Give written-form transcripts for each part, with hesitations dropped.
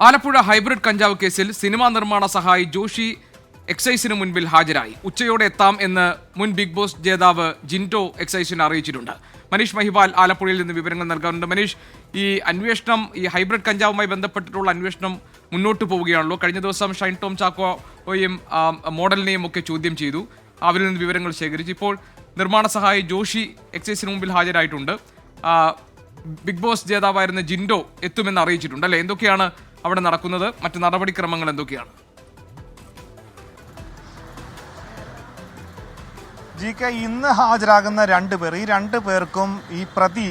Alappuzha hybrid കഞ്ചാവ് കേസിൽ cinema നിർമ്മാണ സഹായി ജോഷി എക്സൈസിന് മുൻപിൽ ഹാജരായി. ഉച്ചയോടെ എത്താം എന്ന് മുൻ ബിഗ് ബോസ് ജേതാവ് ജിൻഡോ എക്സൈസിനെ അറിയിച്ചിട്ടുണ്ട്. മനീഷ് മഹിപാൽ ആലപ്പുഴയിൽ നിന്ന് വിവരങ്ങൾ നൽകാറുണ്ട്. മനീഷ്, ഈ അന്വേഷണം, ഈ ഹൈബ്രിഡ് കഞ്ചാവുമായി ബന്ധപ്പെട്ടിട്ടുള്ള അന്വേഷണം മുന്നോട്ട് പോവുകയാണല്ലോ. കഴിഞ്ഞ ദിവസം ഷൈൻ ടോം ചാക്കോയും മോഡലിനെയും ഒക്കെ ചോദ്യം ചെയ്തു, അവരിൽ നിന്ന് വിവരങ്ങൾ ശേഖരിച്ചു. ഇപ്പോൾ നിർമ്മാണ സഹായി ജോഷി എക്സൈസിന് മുമ്പിൽ ഹാജരായിട്ടുണ്ട്. ബിഗ് ബോസ് ജേതാവായിരുന്ന ജിൻഡോ എത്തുമെന്ന് അറിയിച്ചിട്ടുണ്ട് അല്ലേ? എന്തൊക്കെയാണ് അവിടെ നടക്കുന്നത്? മറ്റ് നടപടിക്രമങ്ങൾ എന്തൊക്കെയാണ്? ജി.കെ, ഇന്ന് ഹാജരാകുന്ന രണ്ടുപേർ, ഈ രണ്ടു പേർക്കും ഈ പ്രതി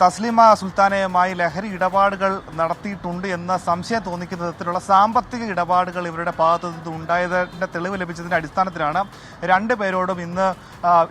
തസ്ലിമ സുൽത്താനയുമായി ലഹരി ഇടപാടുകൾ നടത്തിയിട്ടുണ്ട് എന്ന സംശയം തോന്നിക്കുന്ന തരത്തിലുള്ള സാമ്പത്തിക ഇടപാടുകൾ ഇവരുടെ ഭാഗത്തു നിന്ന് ഉണ്ടായതിൻ്റെ തെളിവ് ലഭിച്ചതിൻ്റെ അടിസ്ഥാനത്തിലാണ് രണ്ടുപേരോടും ഇന്ന്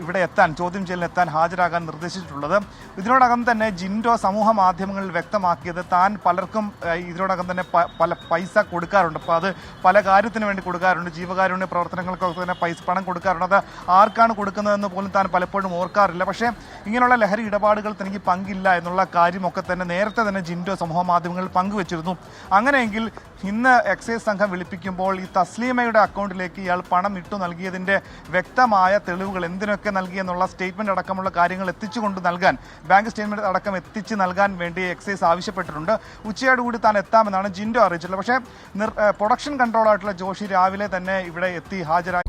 ഇവിടെ എത്താൻ, ചോദ്യം ചെയ്യലിനെത്താൻ ഹാജരാകാൻ നിർദ്ദേശിച്ചിട്ടുള്ളത്. ഇതിനോടകം തന്നെ ജിൻഡോ സമൂഹ മാധ്യമങ്ങളിൽ വ്യക്തമാക്കിയത് താൻ പലർക്കും ഇതിനോടകം തന്നെ പല പൈസ കൊടുക്കാറുണ്ട്. അപ്പോൾ അത് പല കാര്യത്തിന് വേണ്ടി കൊടുക്കാറുണ്ട്, ജീവകാരുണ്യ പ്രവർത്തനങ്ങൾക്കൊക്കെ തന്നെ പണം കൊടുക്കാറുണ്ട്. അത് ആർക്കാണ് കൊടുക്കുന്നതെന്ന് പോലും താൻ പലപ്പോഴും ഓർക്കാറില്ല. പക്ഷേ ഇങ്ങനെയുള്ള ലഹരി ഇടപാടുകൾ തനിക്ക് പങ്കില്ല എന്നുള്ള കാര്യമൊക്കെ തന്നെ നേരത്തെ തന്നെ ജിൻഡോ സമൂഹ മാധ്യമങ്ങളിൽ പങ്കുവച്ചിരുന്നു. അങ്ങനെയെങ്കിൽ ഇന്ന് എക്സൈസ് സംഘം വിളിപ്പിക്കുമ്പോൾ ഈ തസ്ലീമയുടെ അക്കൗണ്ടിലേക്ക് ഇയാൾ പണം ഇട്ടു നൽകിയതിൻ്റെ വ്യക്തമായ തെളിവുകൾ, എന്തിനൊക്കെ നൽകിയെന്നുള്ള സ്റ്റേറ്റ്മെൻറ്റ് അടക്കമുള്ള കാര്യങ്ങൾ എത്തിച്ചുകൊണ്ട് നൽകാൻ, ബാങ്ക് സ്റ്റേറ്റ്മെൻറ്റ് അടക്കം എത്തിച്ച് നൽകാൻ വേണ്ടി എക്സൈസ് ആവശ്യപ്പെട്ടിട്ടുണ്ട്. ഉച്ചയോടുകൂടി താൻ എത്താമെന്നാണ് ജിൻഡോ അറിയിച്ചിട്ടുള്ളത്. പക്ഷേ പ്രൊഡക്ഷൻ കൺട്രോളായിട്ടുള്ള ജോഷി രാവിലെ തന്നെ ഇവിടെ എത്തി ഹാജരായി.